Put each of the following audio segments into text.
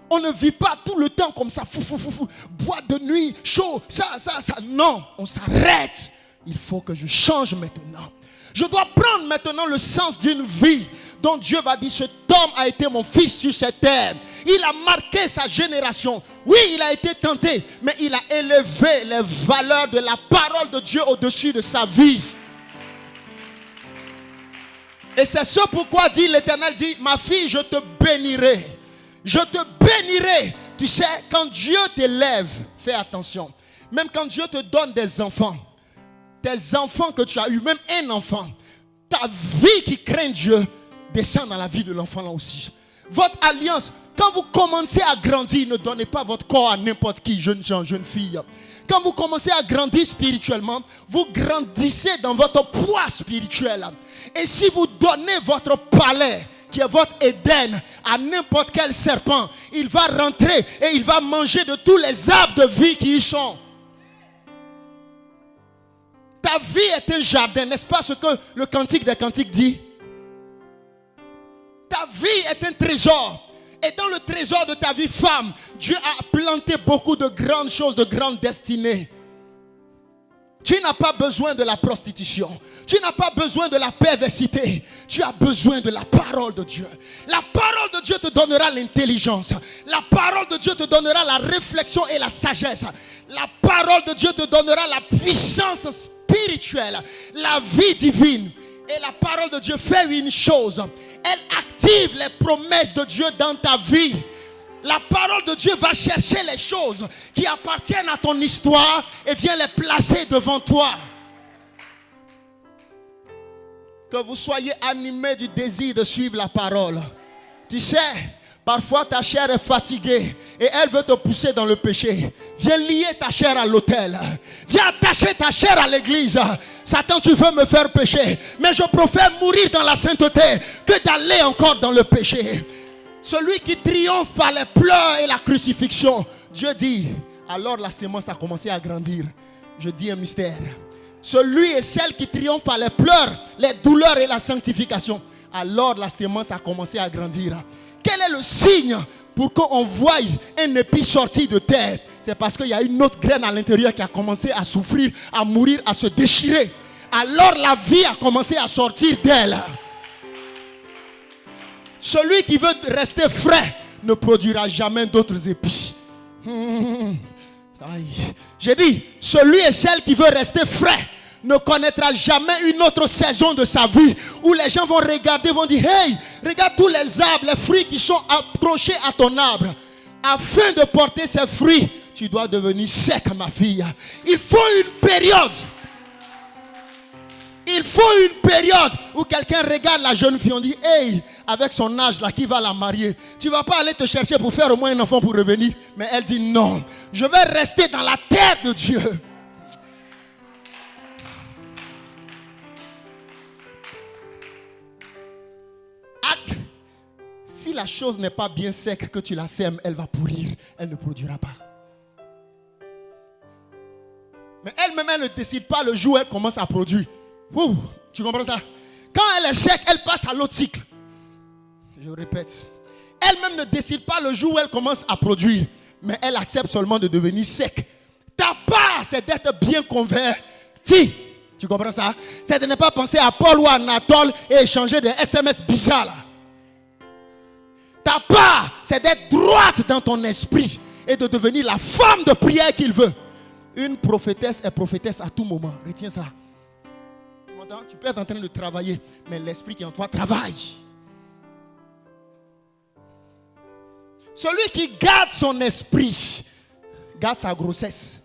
On ne vit pas tout le temps comme ça, boîte de nuit, chaud, ça. Non, on s'arrête. Il faut que je change maintenant. Je dois prendre maintenant le sens d'une vie dont Dieu va dire, cet homme a été mon fils sur cette terre. Il a marqué sa génération. Oui, il a été tenté, mais il a élevé les valeurs de la parole de Dieu au-dessus de sa vie. Et c'est ce pourquoi dit l'Éternel, dit, ma fille, je te bénirai. Je te bénirai. Tu sais, quand Dieu t'élève, fais attention. Même quand Dieu te donne des enfants, tes enfants que tu as eu, même un enfant, ta vie qui craint Dieu descend dans la vie de l'enfant là aussi. Votre alliance, quand vous commencez à grandir, ne donnez pas votre corps à n'importe qui, jeune gens, jeune fille. Quand vous commencez à grandir spirituellement, vous grandissez dans votre poids spirituel. Et si vous donnez votre palais, qui est votre Éden, à n'importe quel serpent, il va rentrer et il va manger de tous les arbres de vie qui y sont. Ta vie est un jardin, n'est-ce pas ce que le cantique des cantiques dit? Ta vie est un trésor. Et dans le trésor de ta vie, femme, Dieu a planté beaucoup de grandes choses, de grandes destinées. Tu n'as pas besoin de la prostitution. Tu n'as pas besoin de la perversité. Tu as besoin de la parole de Dieu. La parole de Dieu te donnera l'intelligence. La parole de Dieu te donnera la réflexion et la sagesse. La parole de Dieu te donnera la puissance spirituelle, la vie divine. Et la parole de Dieu fait une chose. Elle active les promesses de Dieu dans ta vie. La parole de Dieu va chercher les choses qui appartiennent à ton histoire et vient les placer devant toi. Que vous soyez animés du désir de suivre la parole. Tu sais, parfois ta chair est fatiguée et elle veut te pousser dans le péché. Viens lier ta chair à l'autel. Viens attacher ta chair à l'église. Satan, tu veux me faire pécher, mais je préfère mourir dans la sainteté que d'aller encore dans le péché. Celui qui triomphe par les pleurs et la crucifixion, Dieu dit, alors la sémence a commencé à grandir. Je dis un mystère. Celui et celle qui triomphe par les pleurs, les douleurs et la sanctification, alors la sémence a commencé à grandir. Quel est le signe pour qu'on voie un épi sorti de terre? C'est parce qu'il y a une autre graine à l'intérieur qui a commencé à souffrir, à mourir, à se déchirer. Alors la vie a commencé à sortir d'elle. Celui qui veut rester frais ne produira jamais d'autres épis. J'ai dit, celui et celle qui veut rester frais ne connaîtra jamais une autre saison de sa vie où les gens vont regarder, vont dire, hey, regarde tous les arbres, les fruits qui sont accrochés à ton arbre. Afin de porter ces fruits, tu dois devenir sec, ma fille. Il faut une période. Il faut une période où quelqu'un regarde la jeune fille, on dit, hey, avec son âge là, qui va la marier? Tu ne vas pas aller te chercher pour faire au moins un enfant pour revenir. Mais elle dit, non, je vais rester dans la terre de Dieu. Si la chose n'est pas bien sec, que tu la sèmes, elle va pourrir, elle ne produira pas. Mais elle-même, elle ne décide pas le jour où elle commence à produire. Ouh, tu comprends ça? Quand elle est sec, elle passe à l'autre cycle. Je répète. Elle-même ne décide pas le jour où elle commence à produire. Mais elle accepte seulement de devenir sec. Ta part, c'est d'être bien converti. Tu comprends ça? C'est de ne pas penser à Paul ou à Anatole et échanger des SMS bizarres là. Ta part, c'est d'être droite dans ton esprit et de devenir la femme de prière qu'il veut. Une prophétesse est prophétesse à tout moment. Retiens ça. Tu peux être en train de travailler, mais l'esprit qui est en toi travaille. Celui qui garde son esprit, garde sa grossesse.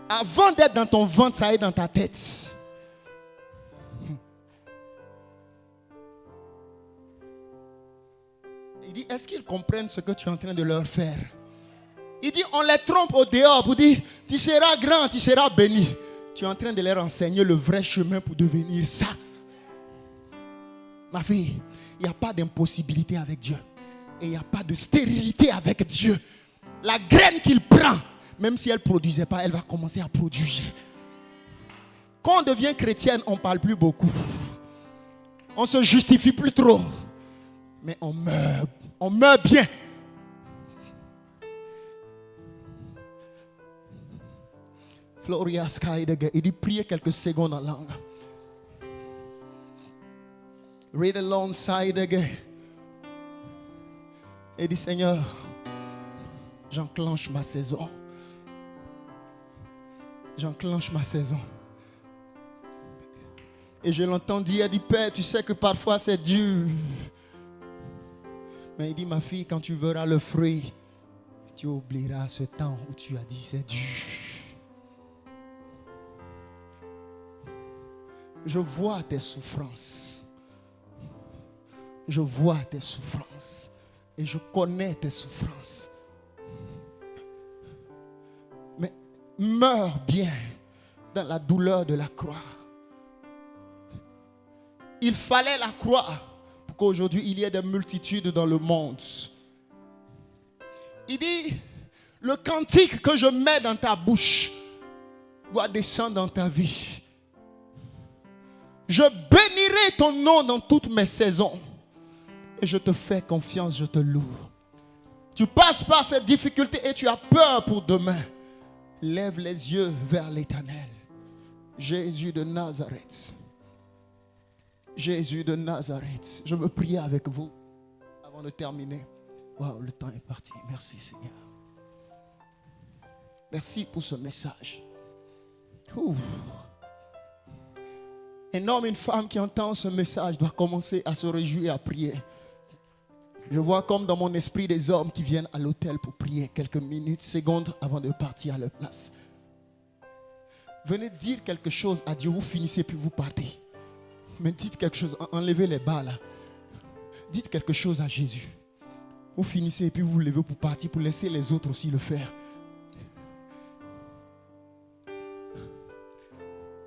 Avant d'être dans ton ventre, ça est dans ta tête. Il dit, est-ce qu'ils comprennent ce que tu es en train de leur faire? Il dit, on les trompe au dehors pour dire, tu seras grand, tu seras béni. Tu es en train de leur enseigner le vrai chemin pour devenir ça. Ma fille, il n'y a pas d'impossibilité avec Dieu. Et il n'y a pas de stérilité avec Dieu. La graine qu'il prend, même si elle ne produisait pas, elle va commencer à produire. Quand on devient chrétienne, on ne parle plus beaucoup. On ne se justifie plus trop. Mais on meurt bien. Il dit priez quelques secondes en langue. Read alongside again. Et dit Seigneur, j'enclenche ma saison. J'enclenche ma saison. Et je l'entends dire, il dit Père, tu sais que parfois c'est dur. Mais il dit ma fille, quand tu verras le fruit, tu oublieras ce temps où tu as dit c'est dur. Je vois tes souffrances. Je vois tes souffrances. Et je connais tes souffrances. Mais meurs bien dans la douleur de la croix. Il fallait la croix pour qu'aujourd'hui il y ait des multitudes dans le monde. Il dit, le cantique que je mets dans ta bouche doit descendre dans ta vie. Je bénirai ton nom dans toutes mes saisons. Et je te fais confiance, je te loue. Tu passes par cette difficulté et tu as peur pour demain. Lève les yeux vers l'Éternel. Jésus de Nazareth. Jésus de Nazareth. Je veux prier avec vous avant de terminer. Waouh, le temps est parti. Merci Seigneur. Merci pour ce message. Ouf. Un homme, une femme qui entend ce message doit commencer à se réjouir et à prier. Je vois comme dans mon esprit des hommes qui viennent à l'autel pour prier quelques minutes, secondes avant de partir à leur place. Venez dire quelque chose à Dieu. Vous finissez puis vous partez. Mais dites quelque chose. Enlevez les bas là. Dites quelque chose à Jésus. Vous finissez et puis vous vous levez pour partir, pour laisser les autres aussi le faire.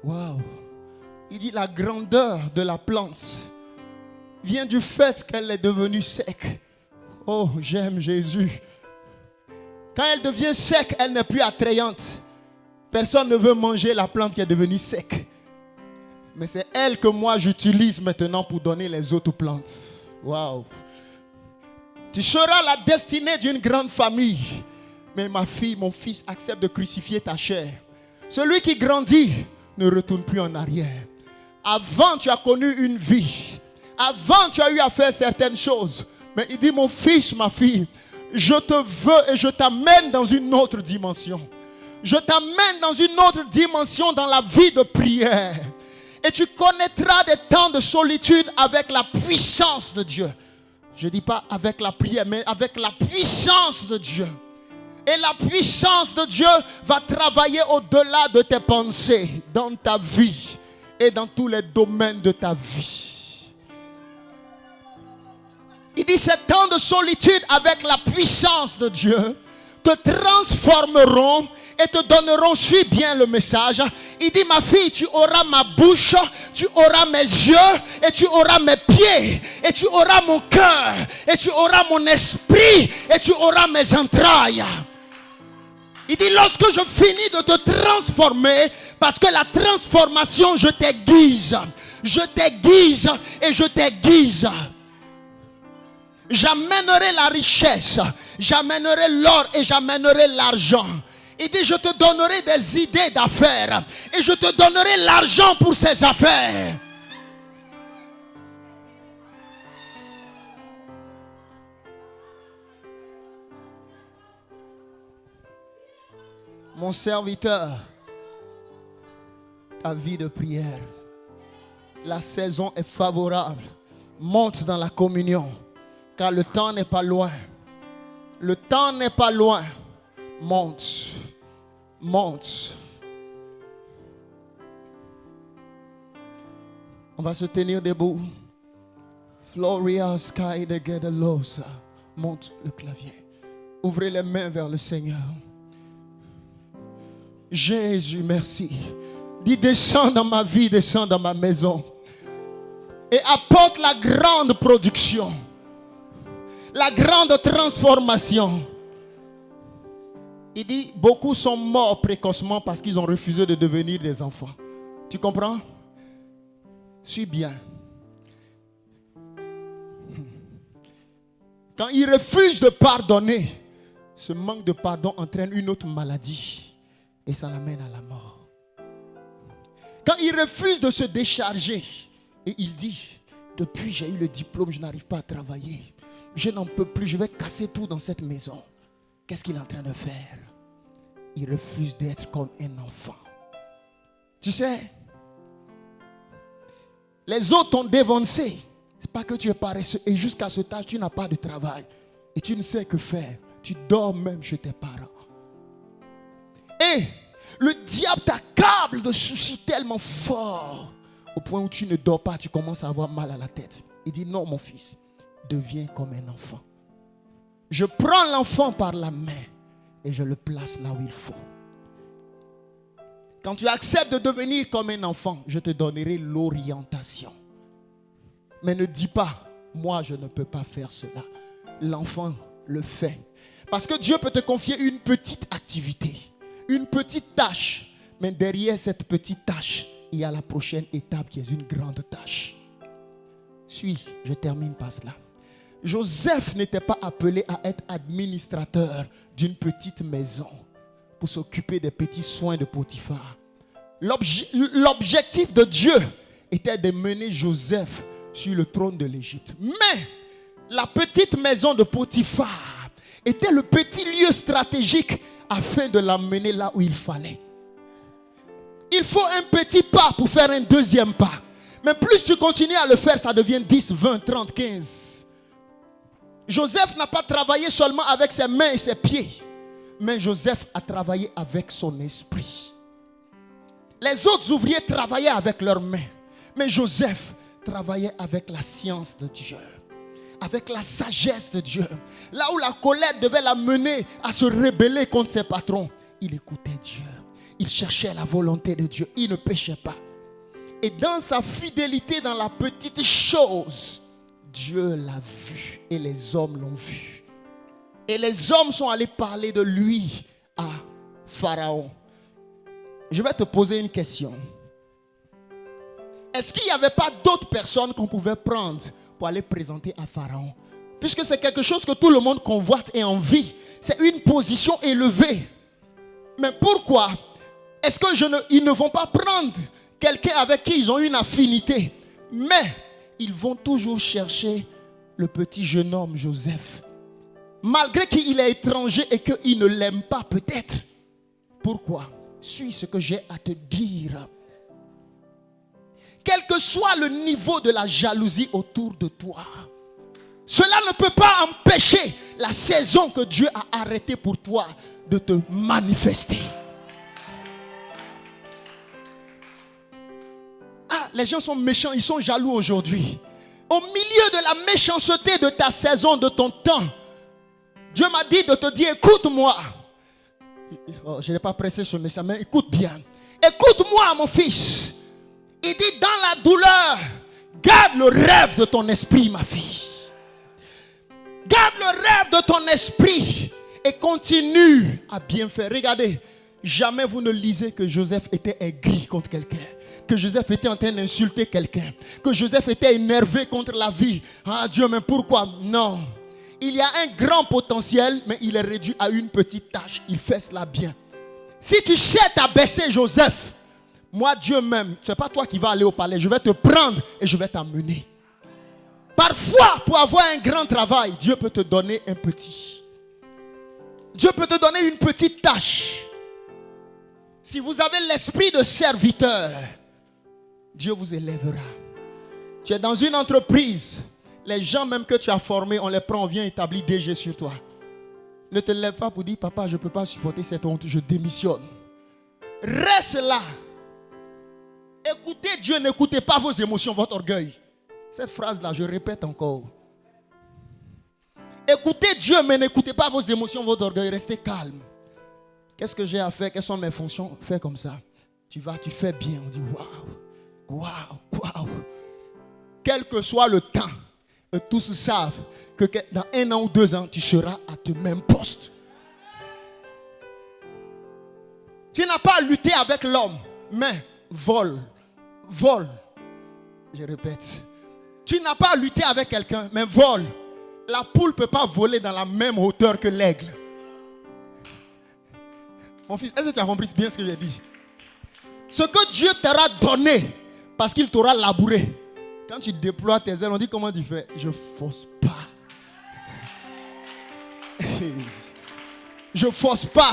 Waouh. Il dit la grandeur de la plante vient du fait qu'elle est devenue sec. Oh, j'aime Jésus. Quand elle devient sec, elle n'est plus attrayante. Personne ne veut manger la plante qui est devenue sec. Mais c'est elle que moi j'utilise maintenant pour donner les autres plantes. Waouh. Tu seras la destinée d'une grande famille. Mais ma fille, mon fils, accepte de crucifier ta chair. Celui qui grandit ne retourne plus en arrière. Avant, tu as connu une vie. Avant, tu as eu à faire certaines choses. Mais il dit, mon fils, ma fille, je te veux et je t'amène dans une autre dimension. Je t'amène dans une autre dimension dans la vie de prière. Et tu connaîtras des temps de solitude avec la puissance de Dieu. Je ne dis pas avec la prière, mais avec la puissance de Dieu. Et la puissance de Dieu va travailler au-delà de tes pensées, dans ta vie et dans tous les domaines de ta vie. Il dit, ces temps de solitude avec la puissance de Dieu te transformeront et te donneront, suis bien le message. Il dit, ma fille, tu auras ma bouche, tu auras mes yeux, et tu auras mes pieds, et tu auras mon cœur, et tu auras mon esprit, et tu auras mes entrailles. Il dit, lorsque je finis de te transformer, parce que la transformation, je t'aiguise et je t'aiguise. J'amènerai la richesse, j'amènerai l'or et j'amènerai l'argent. Il dit, je te donnerai des idées d'affaires et je te donnerai l'argent pour ces affaires. Mon serviteur, ta vie de prière, la saison est favorable. Monte dans la communion. Car le temps n'est pas loin. Le temps n'est pas loin. Monte. Monte. On va se tenir debout. Floria Sky de Gedelosa. Monte le clavier. Ouvrez les mains vers le Seigneur. Jésus, merci. Dis, descends dans ma vie, descends dans ma maison. Et apporte la grande production. La grande transformation. Il dit, beaucoup sont morts précocement parce qu'ils ont refusé de devenir des enfants. Tu comprends? Suis bien. Quand ils refusent de pardonner, ce manque de pardon entraîne une autre maladie et ça l'amène à la mort. Quand il refuse de se décharger et il dit, depuis j'ai eu le diplôme, je n'arrive pas à travailler. Je n'en peux plus, je vais casser tout dans cette maison. Qu'est-ce qu'il est en train de faire? Il refuse d'être comme un enfant. Tu sais, les autres t'ont dévancé. Ce n'est pas que tu es paresseux. Et jusqu'à ce âge, tu n'as pas de travail. Et tu ne sais que faire. Tu dors même chez tes parents. Et le diable t'accable de soucis tellement forts. Au point où tu ne dors pas, tu commences à avoir mal à la tête. Il dit, non mon fils, deviens comme un enfant. Je prends l'enfant par la main et je le place là où il faut. Quand tu acceptes de devenir comme un enfant, je te donnerai l'orientation. Mais ne dis pas, moi je ne peux pas faire cela. L'enfant le fait. Parce que Dieu peut te confier une petite activité, une petite tâche. Mais derrière cette petite tâche, il y a la prochaine étape qui est une grande tâche. Je termine par cela. Joseph n'était pas appelé à être administrateur d'une petite maison pour s'occuper des petits soins de Potiphar. L'objectif de Dieu était de mener Joseph sur le trône de l'Égypte. Mais la petite maison de Potiphar était le petit lieu stratégique afin de l'amener là où il fallait. Il faut un petit pas pour faire un deuxième pas. Mais plus tu continues à le faire, ça devient 10, 20, 30, 15. Joseph n'a pas travaillé seulement avec ses mains et ses pieds. Mais Joseph a travaillé avec son esprit. Les autres ouvriers travaillaient avec leurs mains. Mais Joseph travaillait avec la science de Dieu. Avec la sagesse de Dieu. Là où la colère devait l'amener à se rebeller contre ses patrons, il écoutait Dieu. Il cherchait la volonté de Dieu. Il ne péchait pas. Et dans sa fidélité dans la petite chose, Dieu l'a vu et les hommes l'ont vu. Et les hommes sont allés parler de lui à Pharaon. Je vais te poser une question. Est-ce qu'il n'y avait pas d'autres personnes qu'on pouvait prendre pour aller présenter à Pharaon? Puisque c'est quelque chose que tout le monde convoite et envie. C'est une position élevée. Mais pourquoi est-ce qu'ils ne vont pas prendre quelqu'un avec qui ils ont une affinité? Mais ils vont toujours chercher le petit jeune homme Joseph. Malgré qu'il est étranger et qu'il ne l'aime pas peut-être. Pourquoi? Suis ce que j'ai à te dire. Quel que soit le niveau de la jalousie autour de toi, cela ne peut pas empêcher la saison que Dieu a arrêtée pour toi de te manifester. Ah, les gens sont méchants, ils sont jaloux aujourd'hui. Au milieu de la méchanceté de ta saison, de ton temps, Dieu m'a dit de te dire, écoute-moi. Je n'ai pas pressé ce message, mais écoute bien. Écoute-moi, mon fils. Il dit, dans la douleur, garde le rêve de ton esprit, ma fille. Garde le rêve de ton esprit et continue à bien faire. Regardez, jamais vous ne lisez que Joseph était aigri contre quelqu'un. Que Joseph était en train d'insulter quelqu'un. Que Joseph était énervé contre la vie. Ah Dieu, mais pourquoi? Non. Il y a un grand potentiel, mais il est réduit à une petite tâche. Il fait cela bien. Si tu sais t'abaisser Joseph, moi Dieu même, ce n'est pas toi qui vas aller au palais. Je vais te prendre et je vais t'amener. Parfois, pour avoir un grand travail, Dieu peut te donner un petit. Dieu peut te donner une petite tâche. Si vous avez l'esprit de serviteur, Dieu vous élèvera. Tu es dans une entreprise. Les gens même que tu as formés, on les prend, on vient établir DG sur toi. Ne te lève pas pour dire, papa, je ne peux pas supporter cette honte, je démissionne. Reste là. Écoutez Dieu, n'écoutez pas vos émotions, votre orgueil. Cette phrase-là, je répète encore. Écoutez Dieu, mais n'écoutez pas vos émotions, votre orgueil. Restez calme. Qu'est-ce que j'ai à faire? Quelles sont mes fonctions? Fais comme ça. Tu fais bien. On dit waouh, waouh, waouh. Quel que soit le temps, tous savent que dans 1 an ou 2 ans, tu seras à ton même poste. Tu n'as pas à lutter avec l'homme, mais vole. Je répète. Tu n'as pas à lutter avec quelqu'un, mais vole. La poule ne peut pas voler dans la même hauteur que l'aigle. Mon fils, est-ce que tu as compris bien ce que j'ai dit? Ce que Dieu t'aura donné, parce qu'il t'aura labouré. Quand tu déploies tes ailes, on dit comment tu fais? Je force pas. Je force pas.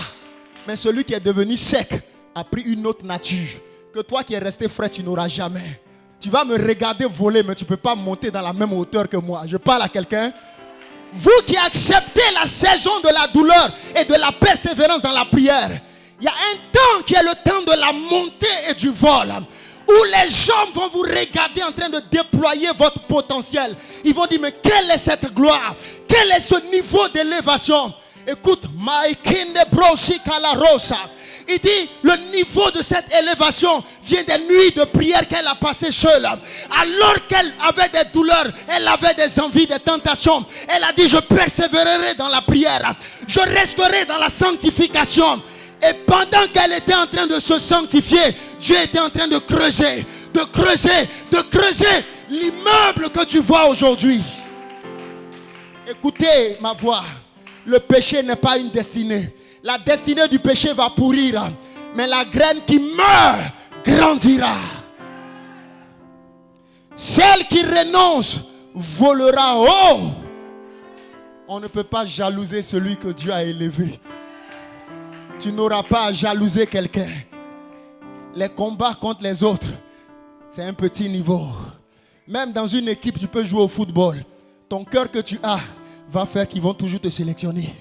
Mais celui qui est devenu sec a pris une autre nature. Que toi qui es resté frais, tu n'auras jamais. Tu vas me regarder voler, mais tu ne peux pas monter dans la même hauteur que moi. Je parle à quelqu'un. Vous qui acceptez la saison de la douleur et de la persévérance dans la prière, il y a un temps qui est le temps de la montée et du vol, où les gens vont vous regarder en train de déployer votre potentiel. Ils vont dire, mais quelle est cette gloire? Quel est ce niveau d'élévation? Écoute, il dit, le niveau de cette élévation vient des nuits de prière qu'elle a passées seule. Alors qu'elle avait des douleurs, elle avait des envies, des tentations. Elle a dit, je persévérerai dans la prière. Je resterai dans la sanctification. Et pendant qu'elle était en train de se sanctifier, Dieu était en train de creuser l'immeuble que tu vois aujourd'hui. Écoutez ma voix. Le péché n'est pas une destinée. La destinée du péché va pourrir. Mais la graine qui meurt grandira. Celle qui renonce volera haut. On ne peut pas jalouser celui que Dieu a élevé. Tu n'auras pas à jalouser quelqu'un. Les combats contre les autres, c'est un petit niveau. Même dans une équipe, tu peux jouer au football. Ton cœur que tu as va faire qu'ils vont toujours te sélectionner.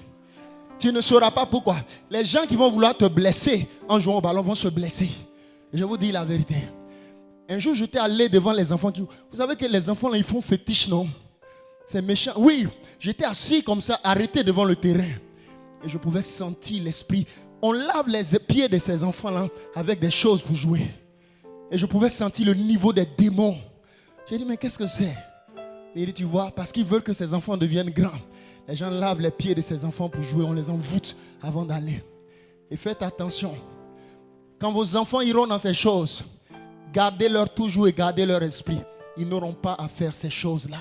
Tu ne sauras pas pourquoi. Les gens qui vont vouloir te blesser en jouant au ballon vont se blesser. Je vous dis la vérité. Un jour, j'étais allé devant les enfants. Vous savez que les enfants, là, ils font fétiche, non? C'est méchant. Oui, j'étais assis comme ça, arrêté devant le terrain. Et je pouvais sentir l'esprit. On lave les pieds de ces enfants-là avec des choses pour jouer. Et je pouvais sentir le niveau des démons. J'ai dit, mais qu'est-ce que c'est? Et il dit, tu vois, parce qu'ils veulent que ces enfants deviennent grands. Les gens lavent les pieds de ces enfants pour jouer. On les envoûte avant d'aller. Et faites attention. Quand vos enfants iront dans ces choses, gardez-leur toujours et gardez leur esprit. Ils n'auront pas à faire ces choses-là.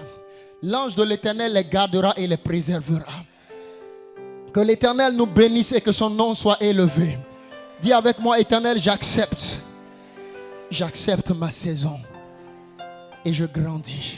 L'ange de l'Éternel les gardera et les préservera. Que l'Éternel nous bénisse et que son nom soit élevé. Dis avec moi, Éternel, j'accepte. J'accepte ma saison. Et je grandis.